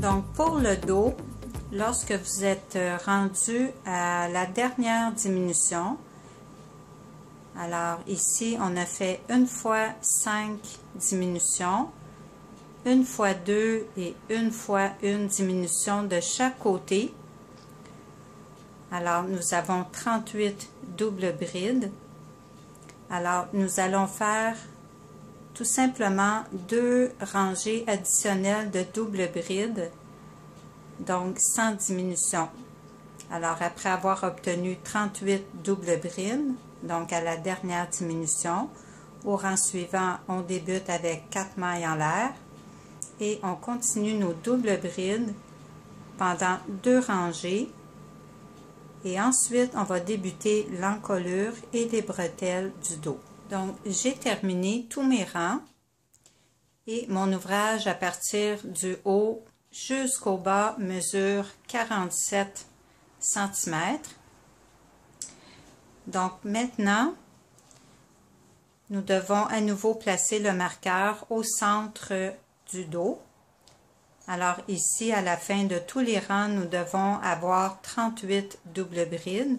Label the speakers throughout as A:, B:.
A: Donc pour le dos, lorsque vous êtes rendu à la dernière diminution, alors ici on a fait 1 fois 5 diminutions, 1 fois 2 et 1 fois 1 diminution de chaque côté. Alors nous avons 38 doubles brides. Alors nous allons faire tout simplement 2 rangées additionnelles de double bride, donc sans diminution. Alors après avoir obtenu 38 double brides, donc à la dernière diminution, au rang suivant, on débute avec 4 mailles en l'air et on continue nos doubles brides pendant 2 rangées et ensuite on va débuter l'encolure et les bretelles du dos. Donc, j'ai terminé tous mes rangs et mon ouvrage à partir du haut jusqu'au bas mesure 47 cm. Donc, maintenant, nous devons à nouveau placer le marqueur au centre du dos. Alors, ici, à la fin de tous les rangs, nous devons avoir 38 doubles brides.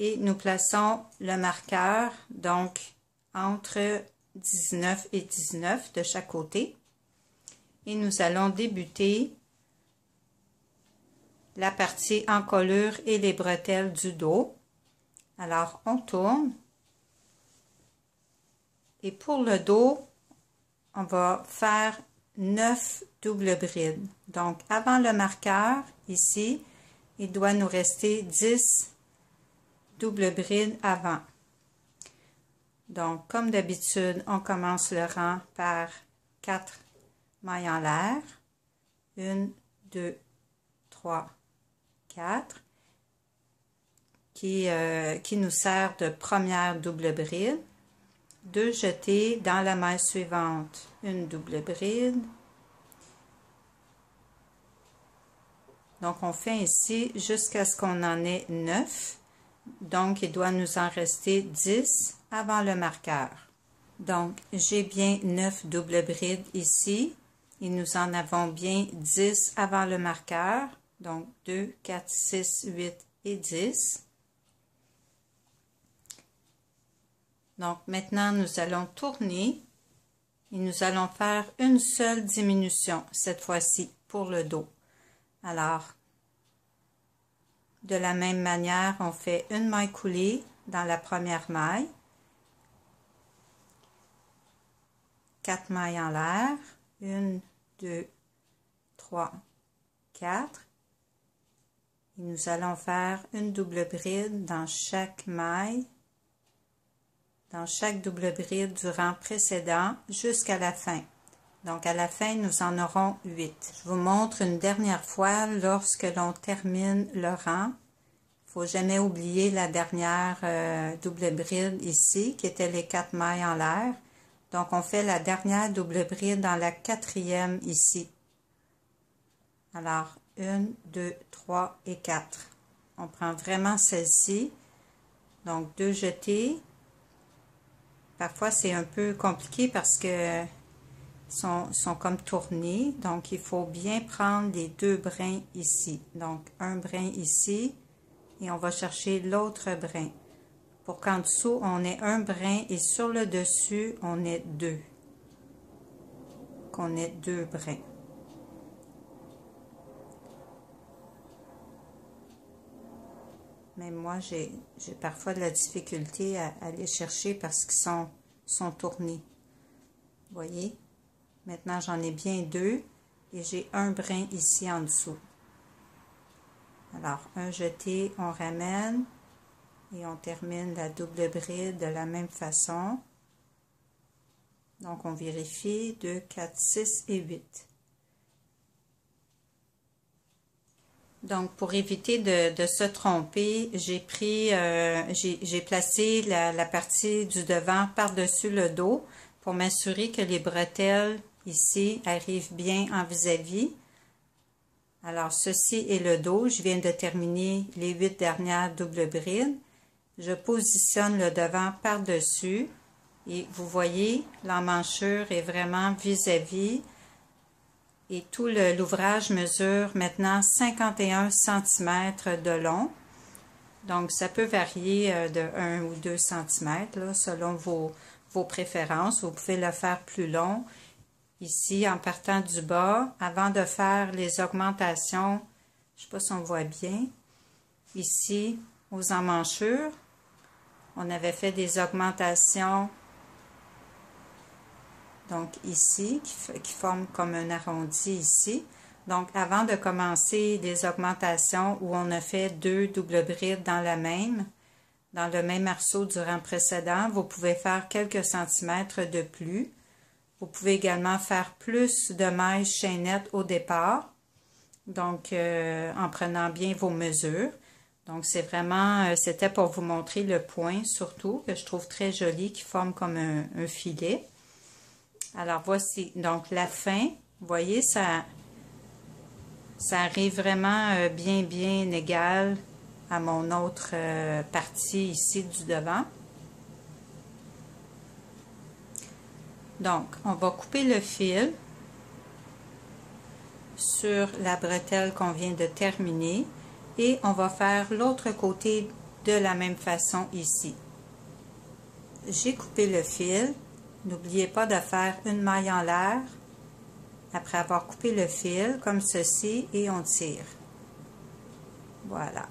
A: Et nous plaçons le marqueur, donc, entre 19 et 19 de chaque côté. Et nous allons débuter la partie encolure et les bretelles du dos. Alors, on tourne. Et pour le dos, on va faire 9 doubles brides. Donc, avant le marqueur, ici, il doit nous rester 10 double bride avant. Donc, comme d'habitude, on commence le rang par 4 mailles en l'air. 1, 2, 3, 4. Qui nous sert de première double bride. 2 jetés dans la maille suivante. Une double bride. Donc, on fait ici jusqu'à ce qu'on en ait 9. Donc, il doit nous en rester 10 avant le marqueur. Donc, j'ai bien 9 doubles brides ici. Et nous en avons bien 10 avant le marqueur. Donc, 2, 4, 6, 8 et 10. Donc, maintenant, nous allons tourner. Et nous allons faire une seule diminution, cette fois-ci, pour le dos. Alors, de la même manière, on fait une maille coulée dans la première maille, 4 mailles en l'air, 1, 2, 3, 4. Et nous allons faire une double bride dans chaque maille, dans chaque double bride du rang précédent jusqu'à la fin. Donc, à la fin, nous en aurons 8. Je vous montre une dernière fois lorsque l'on termine le rang. Il ne faut jamais oublier la dernière double bride ici, qui était les 4 mailles en l'air. Donc, on fait la dernière double bride dans la 4e ici. Alors, 1, 2, 3 et 4. On prend vraiment celle-ci. Donc, 2 jetés. Parfois, c'est un peu compliqué parce que sont comme tournés, donc il faut bien prendre les 2 brins ici. Donc un brin ici et on va chercher l'autre brin pour qu'en dessous on ait un brin et sur le dessus on ait 2. Qu'on ait 2 brins. Mais moi j'ai parfois de la difficulté à aller chercher parce qu'ils sont tournés. Vous voyez? Maintenant, j'en ai bien 2 et j'ai un brin ici en dessous. Alors, un jeté, on ramène et on termine la double bride de la même façon. Donc, on vérifie 2, 4, 6 et 8. Donc, pour éviter de se tromper, j'ai placé la partie du devant par-dessus le dos pour m'assurer que les bretelles ici arrive bien en vis-à-vis. Alors, ceci est le dos. Je viens de terminer les 8 dernières doubles brides. Je positionne le devant par-dessus et vous voyez, l'emmanchure est vraiment vis-à-vis et tout l'ouvrage mesure maintenant 51 cm de long. Donc, ça peut varier de 1 ou 2 cm là, selon vos préférences. Vous pouvez le faire plus long. Ici, en partant du bas, avant de faire les augmentations, je ne sais pas si on voit bien, ici, aux emmanchures, on avait fait des augmentations, donc ici, qui forment comme un arrondi ici. Donc, avant de commencer des augmentations où on a fait 2 doubles brides dans le même arceau du rang précédent, vous pouvez faire quelques centimètres de plus. Vous pouvez également faire plus de mailles chaînettes au départ, donc en prenant bien vos mesures. Donc c'est vraiment, c'était pour vous montrer le point surtout, que je trouve très joli, qui forme comme un filet. Alors voici, donc la fin, vous voyez, ça arrive vraiment bien égal à mon autre partie ici du devant. Donc, on va couper le fil sur la bretelle qu'on vient de terminer et on va faire l'autre côté de la même façon ici. J'ai coupé le fil. N'oubliez pas de faire une maille en l'air après avoir coupé le fil comme ceci et on tire. Voilà.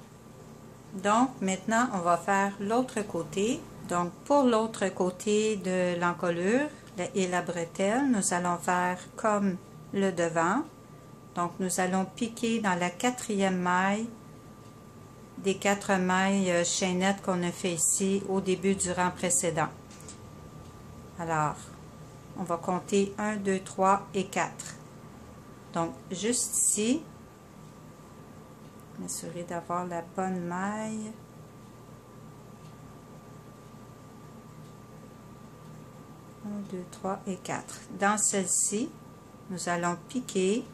A: Donc, maintenant, on va faire l'autre côté. Donc, pour l'autre côté de l'encolure et la bretelle, nous allons faire comme le devant. Donc, nous allons piquer dans la 4e maille des 4 mailles chaînettes qu'on a fait ici au début du rang précédent. Alors, on va compter 1, 2, 3 et 4. Donc, juste ici, m'assurer d'avoir la bonne maille. 1, 2, 3 et 4. Dans celle-ci, nous allons piquer.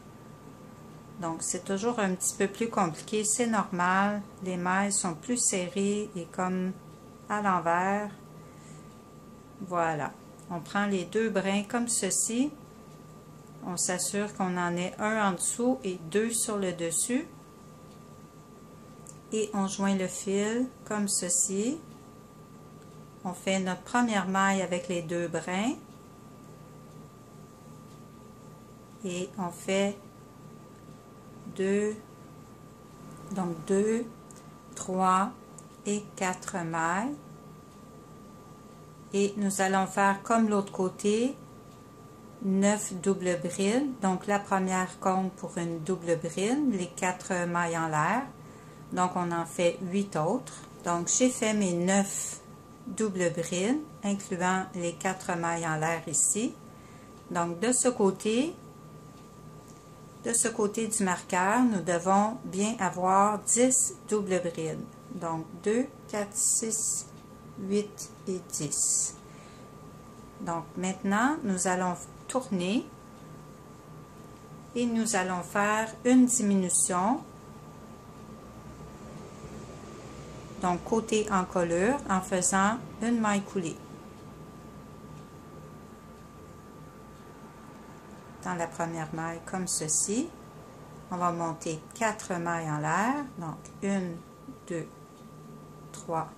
A: Donc, c'est toujours un petit peu plus compliqué. C'est normal. Les mailles sont plus serrées et comme à l'envers. Voilà. On prend les 2 brins comme ceci. On s'assure qu'on en ait un en dessous et 2 sur le dessus. Et on joint le fil comme ceci. On fait notre première maille avec les 2 brins et on fait 2, 3 et 4 mailles et nous allons faire comme l'autre côté 9 doubles brides. Donc la première compte pour une double bride, les 4 mailles en l'air. Donc on en fait 8 autres. Donc j'ai fait mes 9 double bride, incluant les 4 mailles en l'air ici. Donc, de ce côté du marqueur, nous devons bien avoir 10 double brides. Donc, 2, 4, 6, 8 et 10. Donc, maintenant, nous allons tourner et nous allons faire une diminution. Donc, côté encolure, en faisant une maille coulée. Dans la première maille, comme ceci. On va monter 4 mailles en l'air. Donc, 1, 2, 3,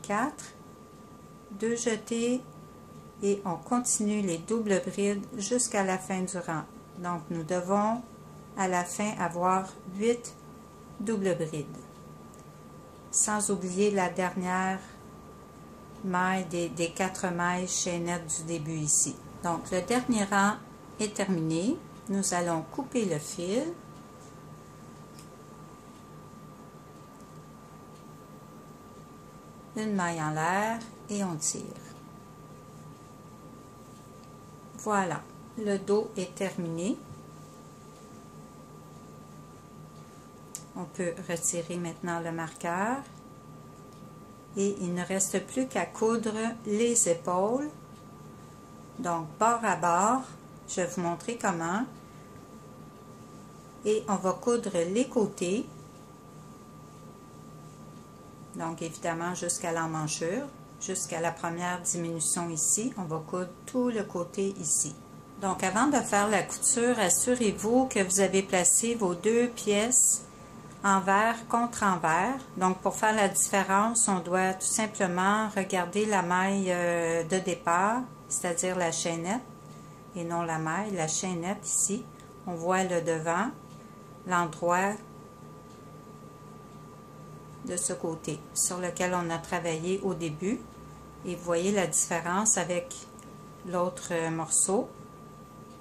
A: 4. 2 jetés. Et on continue les doubles brides jusqu'à la fin du rang. Donc, nous devons, à la fin, avoir 8 doubles brides. Sans oublier la dernière maille des 4 mailles chaînettes du début ici. Donc, le dernier rang est terminé. Nous allons couper le fil. Une maille en l'air et on tire. Voilà, le dos est terminé. On peut retirer maintenant le marqueur et il ne reste plus qu'à coudre les épaules. Donc, bord à bord, Je vais vous montrer comment. Et on va coudre les côtés. Donc évidemment jusqu'à l'emmanchure, jusqu'à la première diminution ici. On va coudre tout le côté ici. Donc avant de faire la couture, assurez-vous que vous avez placé vos deux pièces envers contre envers. Donc pour faire la différence, on doit tout simplement regarder la maille de départ, c'est-à-dire la chaînette, et non la maille, la chaînette ici. On voit le devant, l'endroit de ce côté sur lequel on a travaillé au début. Et vous voyez la différence avec l'autre morceau.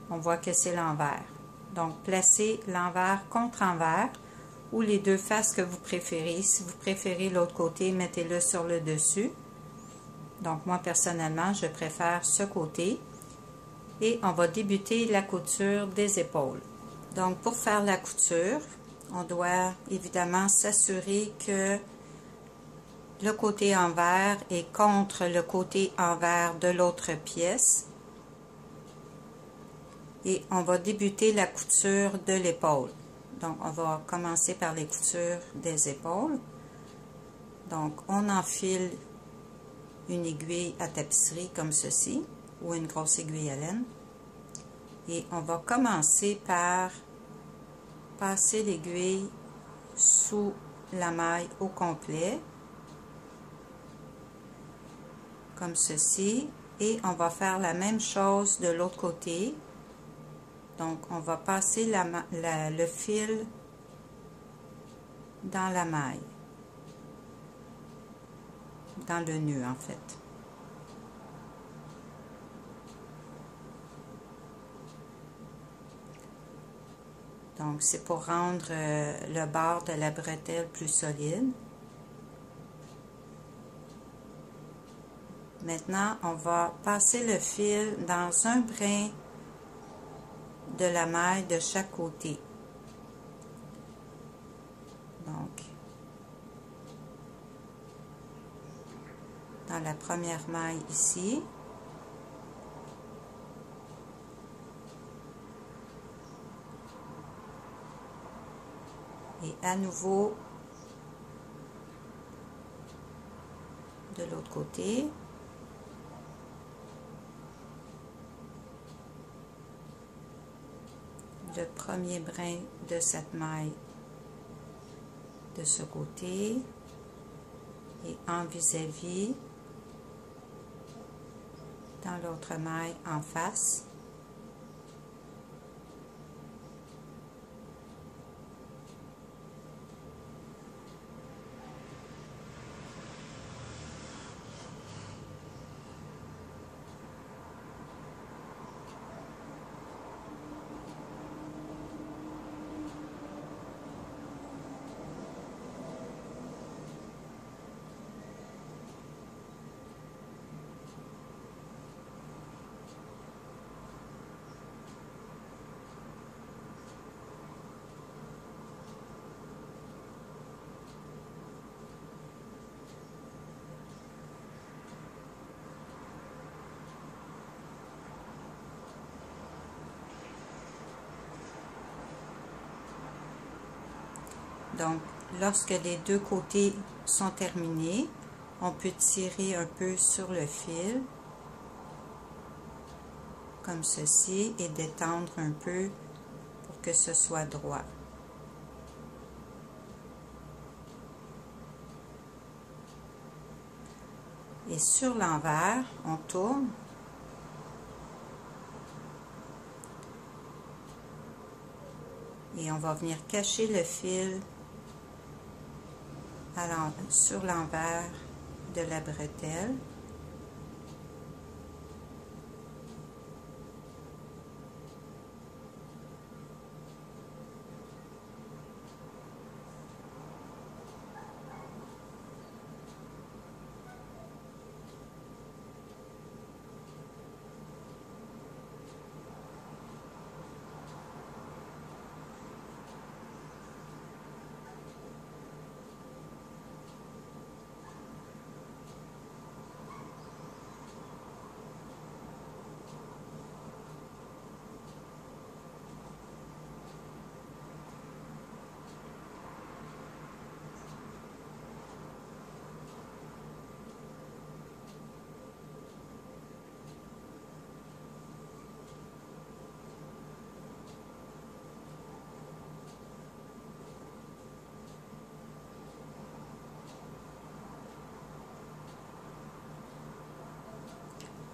A: On voit que c'est l'envers. Donc placez l'envers contre envers ou les deux faces que vous préférez. Si vous préférez l'autre côté, mettez-le sur le dessus. Donc moi personnellement, je préfère ce côté. Et on va débuter la couture des épaules. Donc pour faire la couture, on doit évidemment s'assurer que le côté envers est contre le côté envers de l'autre pièce. Et on va débuter la couture de l'épaule. Donc on va commencer par les coutures des épaules. Donc on enfile une aiguille à tapisserie comme ceci, ou une grosse aiguille à laine. Et on va commencer par passer l'aiguille sous la maille au complet, comme ceci, et on va faire la même chose de l'autre côté. Donc on va passer le fil dans la maille, dans le nœud en fait. Donc c'est pour rendre le bord de la bretelle plus solide. Maintenant, on va passer le fil dans un brin de la maille de chaque côté. Donc, dans la première maille ici. Et à nouveau, de l'autre côté. Le premier brin de cette maille de ce côté et en vis-à-vis dans l'autre maille en face. Donc, lorsque les deux côtés sont terminés, on peut tirer un peu sur le fil, comme ceci, et détendre un peu pour que ce soit droit. Et sur l'envers, on tourne. Et on va venir cacher le fil sur l'envers de la bretelle.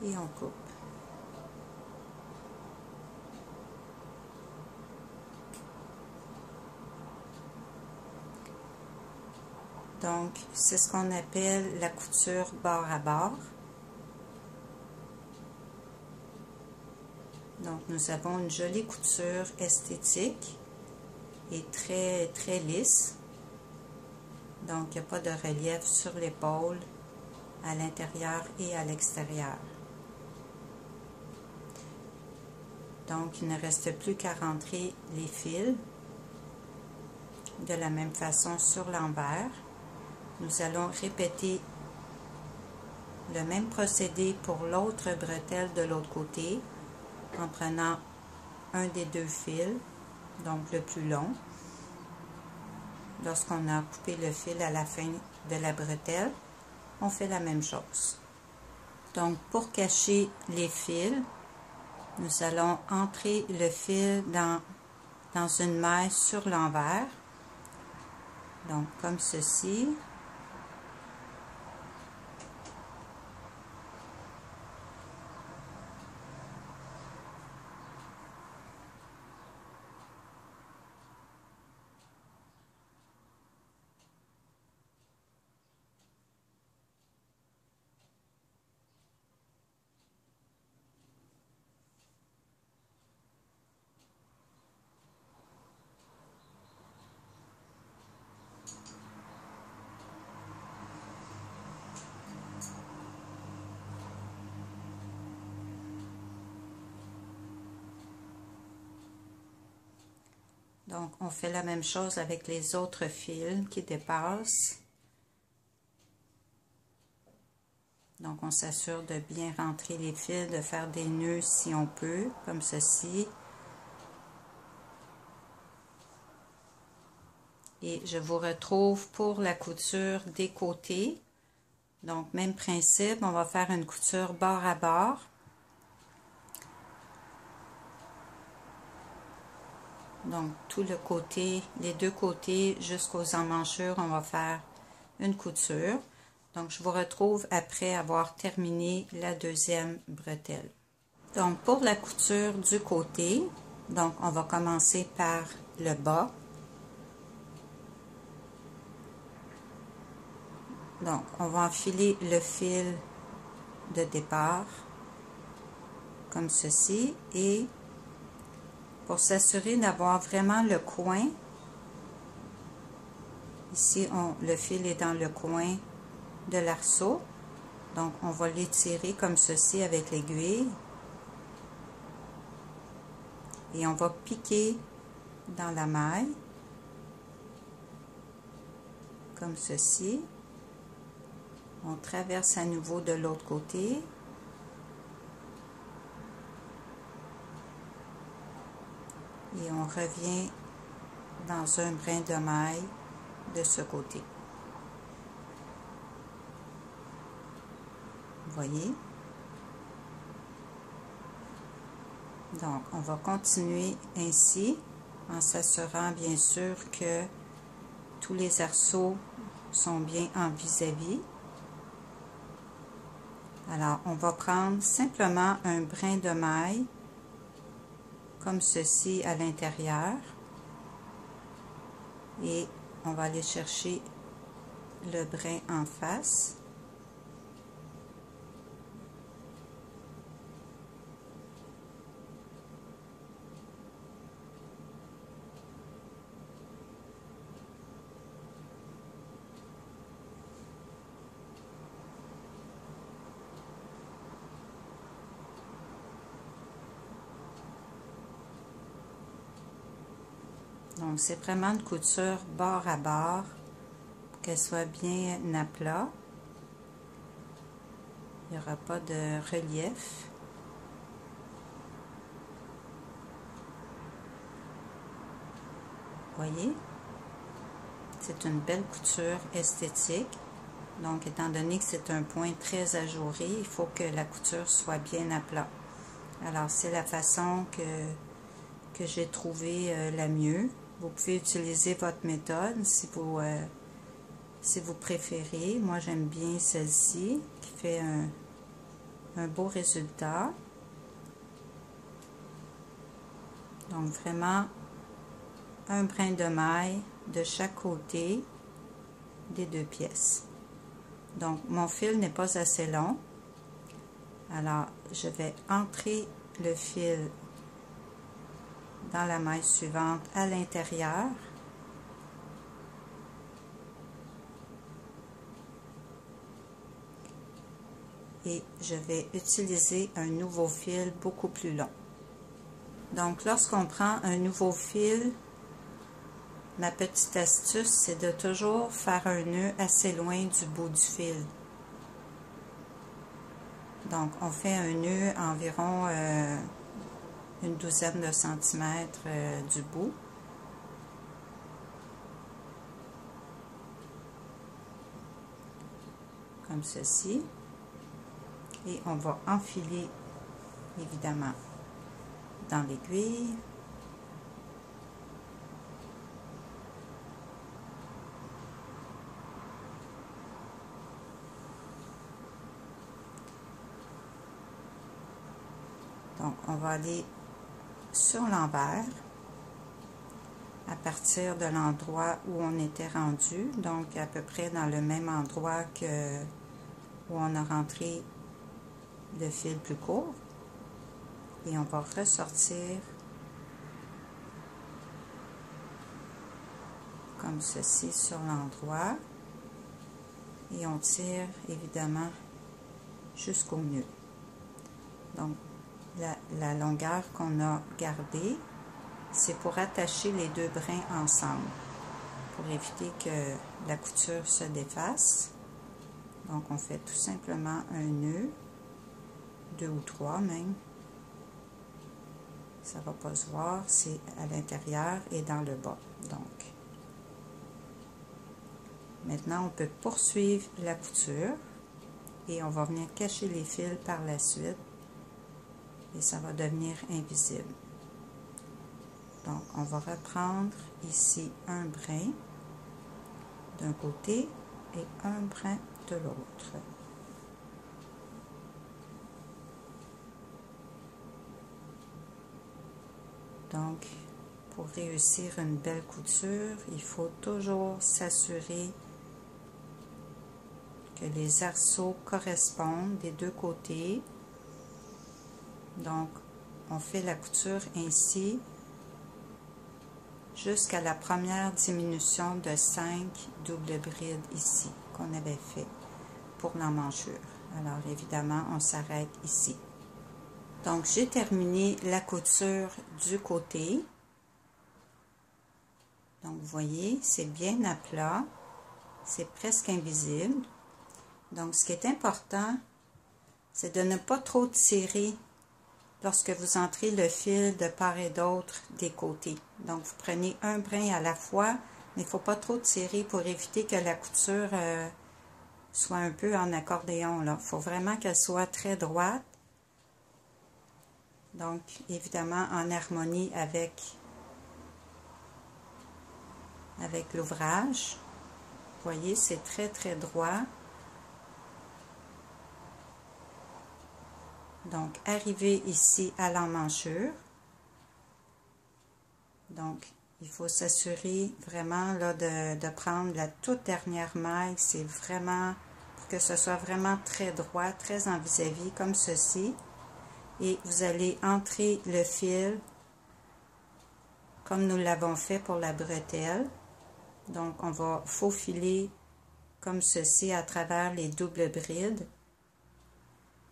A: et on coupe. Donc, c'est ce qu'on appelle la couture bord à bord. Donc, nous avons une jolie couture esthétique et très lisse. Donc, il n'y a pas de relief sur l'épaule, à l'intérieur et à l'extérieur. Donc, il ne reste plus qu'à rentrer les fils de la même façon sur l'envers. Nous allons répéter le même procédé pour l'autre bretelle de l'autre côté en prenant un des deux fils, donc le plus long. Lorsqu'on a coupé le fil à la fin de la bretelle, on fait la même chose. Donc, pour cacher les fils, nous allons entrer le fil dans une maille sur l'envers, donc comme ceci. Donc, on fait la même chose avec les autres fils qui dépassent. Donc, on s'assure de bien rentrer les fils, de faire des nœuds si on peut, comme ceci. Et je vous retrouve pour la couture des côtés. Donc, même principe, on va faire une couture bord à bord. Donc, tout le côté, les deux côtés jusqu'aux emmanchures, on va faire une couture. Donc, je vous retrouve après avoir terminé la deuxième bretelle. Donc, pour la couture du côté, donc on va commencer par le bas. Donc, on va enfiler le fil de départ, comme ceci, et pour s'assurer d'avoir vraiment le coin, ici le fil est dans le coin de l'arceau, donc on va l'étirer comme ceci avec l'aiguille, et on va piquer dans la maille, comme ceci. On traverse à nouveau de l'autre côté. Et on revient dans un brin de maille de ce côté. Vous voyez? Donc, on va continuer ainsi en s'assurant bien sûr que tous les arceaux sont bien en vis-à-vis. Alors, on va prendre simplement un brin de maille, comme ceci à l'intérieur, et on va aller chercher le brin en face. Donc, c'est vraiment une couture bord à bord pour qu'elle soit bien à plat. Il n'y aura pas de relief. Vous voyez? C'est une belle couture esthétique. Donc, étant donné que c'est un point très ajouré, il faut que la couture soit bien à plat. Alors, c'est la façon que j'ai trouvé la mieux. Vous pouvez utiliser votre méthode si vous préférez. Moi, j'aime bien celle-ci qui fait un beau résultat. Donc vraiment un brin de maille de chaque côté des deux pièces. Donc mon fil n'est pas assez long, alors je vais entrer le fil dans la maille suivante à l'intérieur. Et je vais utiliser un nouveau fil beaucoup plus long. Donc lorsqu'on prend un nouveau fil, ma petite astuce, c'est de toujours faire un nœud assez loin du bout du fil. Donc on fait un nœud environ une douzaine de centimètres du bout. Comme ceci. Et on va enfiler évidemment dans l'aiguille. Donc on va aller sur l'envers à partir de l'endroit où on était rendu, donc à peu près dans le même endroit que où on a rentré le fil plus court, et on va ressortir comme ceci sur l'endroit et on tire évidemment jusqu'au nœud. Donc la longueur qu'on a gardée, c'est pour attacher les deux brins ensemble, pour éviter que la couture se défasse. Donc on fait tout simplement un nœud, 2 ou 3 même. Ça ne va pas se voir, c'est à l'intérieur et dans le bas. Donc, maintenant on peut poursuivre la couture et on va venir cacher les fils par la suite et ça va devenir invisible. Donc on va reprendre ici un brin d'un côté et un brin de l'autre. Donc, pour réussir une belle couture, il faut toujours s'assurer que les arceaux correspondent des deux côtés. Donc, on fait la couture ainsi jusqu'à la première diminution de 5 doubles brides ici, qu'on avait fait pour l'emmanchure. Alors, évidemment, on s'arrête ici. Donc, j'ai terminé la couture du côté. Donc, vous voyez, c'est bien à plat. C'est presque invisible. Donc, ce qui est important, c'est de ne pas trop tirer lorsque vous entrez le fil de part et d'autre des côtés. Donc, vous prenez un brin à la fois, mais il ne faut pas trop tirer pour éviter que la couture soit un peu en accordéon. Il faut vraiment qu'elle soit très droite. Donc, évidemment, en harmonie avec l'ouvrage. Vous voyez, c'est très, très droit. Donc, arrivé ici à l'emmanchure. Donc, il faut s'assurer vraiment là, de prendre la toute dernière maille. C'est vraiment pour que ce soit vraiment très droit, très en vis-à-vis, comme ceci. Et vous allez entrer le fil comme nous l'avons fait pour la bretelle. Donc, on va faufiler comme ceci à travers les doubles brides,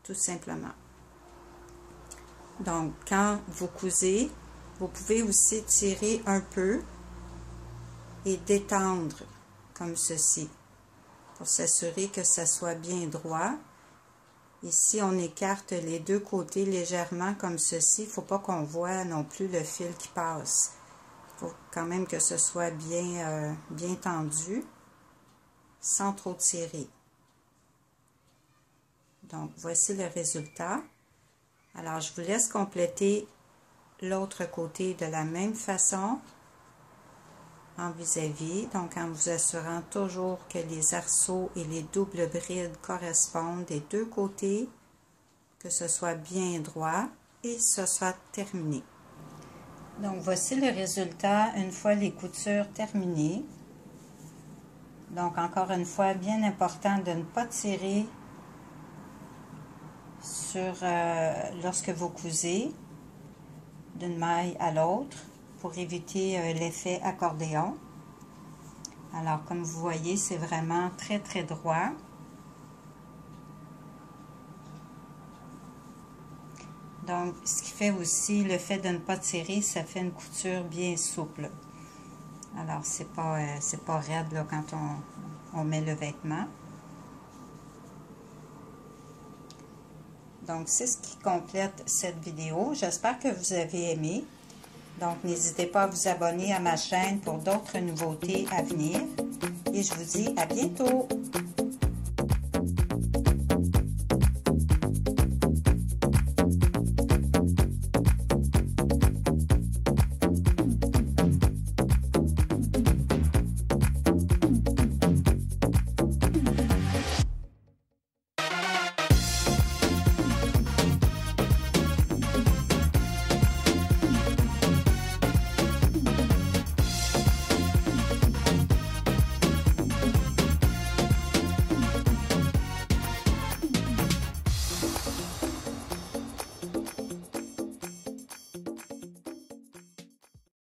A: tout simplement. Donc, quand vous cousez, vous pouvez aussi tirer un peu et détendre comme ceci, pour s'assurer que ça soit bien droit. Ici, on écarte les deux côtés légèrement comme ceci. Il ne faut pas qu'on voit non plus le fil qui passe. Il faut quand même que ce soit bien, bien tendu, sans trop tirer. Donc, voici le résultat. Alors, je vous laisse compléter l'autre côté de la même façon, en vis-à-vis, donc en vous assurant toujours que les arceaux et les doubles brides correspondent des deux côtés. que ce soit bien droit et ce sera terminé. Donc voici le résultat une fois les coutures terminées. Donc encore une fois, bien important de ne pas tirer sur lorsque vous cousez d'une maille à l'autre pour éviter l'effet accordéon. Alors comme vous voyez, c'est vraiment très très droit. Donc ce qui fait aussi le fait de ne pas tirer, ça fait une couture bien souple. Alors c'est pas raide là, quand on met le vêtement. Donc c'est ce qui complète cette vidéo. J'espère que vous avez aimé. Donc n'hésitez pas à vous abonner à ma chaîne pour d'autres nouveautés à venir. Et je vous dis à bientôt!